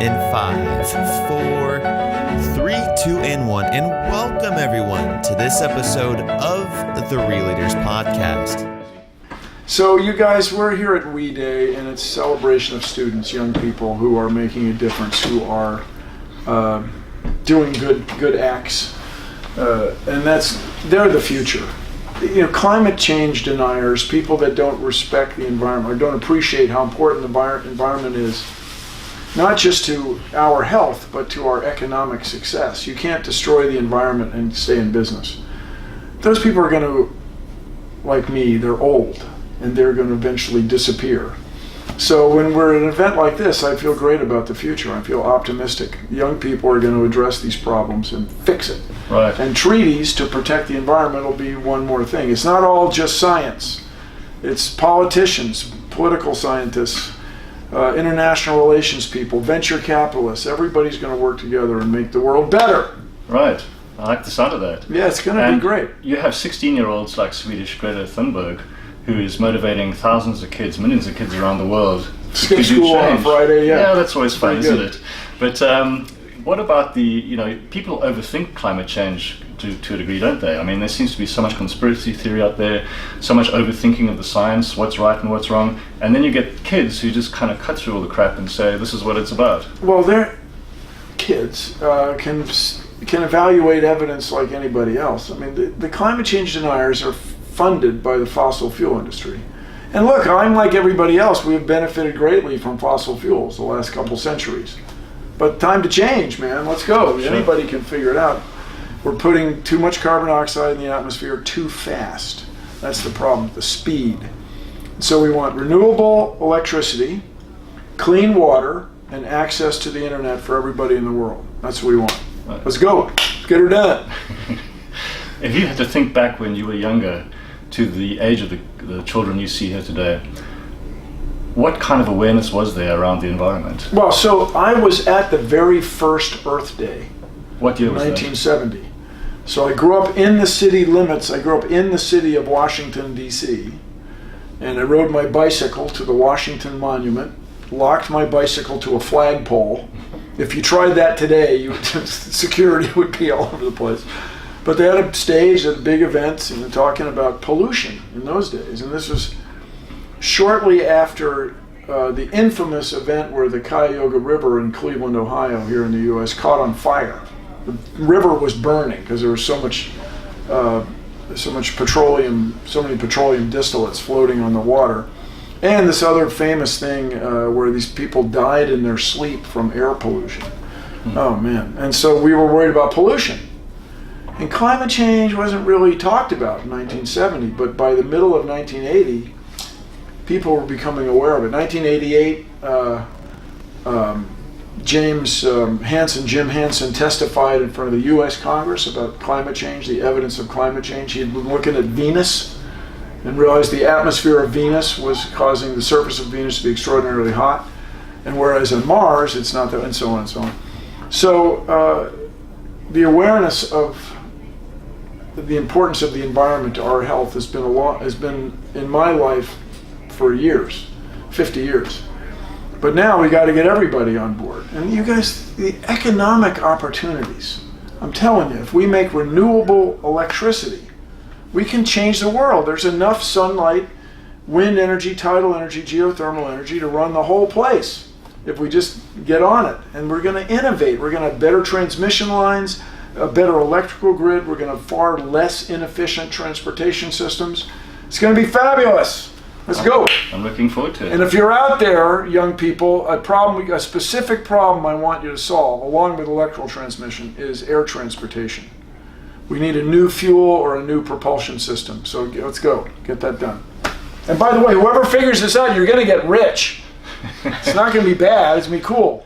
In 5, 4, 3, 2, and 1. And welcome everyone to this episode of the Re-Leaders Podcast. So you guys, we're here at We Day, and it's a celebration of students, young people who are making a difference, who are doing good acts, and they're the future. You know, climate change deniers, people that don't respect the environment or don't appreciate how important the environment is, not just to our health, but to our economic success. You can't destroy the environment and stay in business. Those people are going to, like me, they're old, and they're going to eventually disappear. So when we're at an event like this, I feel great about the future. I feel optimistic. Young people are going to address these problems and fix it. Right. And treaties to protect the environment will be one more thing. It's not all just science. It's politicians, political scientists, international relations people, venture capitalists. Everybody's going to work together and make the world better. Right. I like the sound of that. Yeah, it's going to be great. You have 16-year-olds like Swedish Greta Thunberg, who is motivating thousands of kids, millions of kids around the world. Skip school on a Friday, yeah. Yeah, that's always fun, Pretty isn't it? But what about people overthink climate change to a degree, don't they? I mean, there seems to be so much conspiracy theory out there, so much overthinking of the science, what's right and what's wrong, and then you get kids who just kind of cut through all the crap and say, this is what it's about. Well, they're kids can evaluate evidence like anybody else. I mean, the climate change deniers are funded by the fossil fuel industry. And look, I'm like everybody else. We have benefited greatly from fossil fuels the last couple centuries. But time to change, man. Let's go. Sure. Anybody can figure it out. We're putting too much carbon dioxide in the atmosphere too fast. That's the problem, the speed. So we want renewable electricity, clean water, and access to the internet for everybody in the world. That's what we want. Right. Let's go. Let's get her done. If you had to think back when you were younger to the age of the children you see here today, what kind of awareness was there around the environment? Well, so I was at the very first Earth Day. What year was 1970. That? So I grew up in the city limits. I grew up in the city of Washington, D.C., and I rode my bicycle to the Washington Monument, locked my bicycle to a flagpole. If you tried that today, security would be all over the place. But they had a stage at big events, and they're talking about pollution in those days. And this was shortly after the infamous event where the Cuyahoga River in Cleveland, Ohio, here in the U.S., caught on fire. The river was burning because there was so much petroleum, so many petroleum distillates floating on the water. And this other famous thing where these people died in their sleep from air pollution. Mm-hmm. Oh man. And so we were worried about pollution. And climate change wasn't really talked about in 1970, but by the middle of 1980, people were becoming aware of it. 1988, Jim Hansen testified in front of the U.S. Congress about climate change, the evidence of climate change. He had been looking at Venus and realized the atmosphere of Venus was causing the surface of Venus to be extraordinarily hot, and whereas on Mars, it's not that, and so on and so on. So the awareness of the importance of the environment to our health has been in my life for years, 50 years. But now we got to get everybody on board. And you guys, the economic opportunities, I'm telling you, if we make renewable electricity, we can change the world. There's enough sunlight, wind energy, tidal energy, geothermal energy to run the whole place if we just get on it. And we're going to innovate. We're going to have better transmission lines, a better electrical grid. We're going to have far less inefficient transportation systems. It's going to be fabulous. Let's go. I'm looking forward to it. And if you're out there, young people, a specific problem I want you to solve, along with electrical transmission, is air transportation. We need a new fuel or a new propulsion system. So let's go. Get that done. And by the way, whoever figures this out, you're going to get rich. It's not going to be bad. It's going to be cool.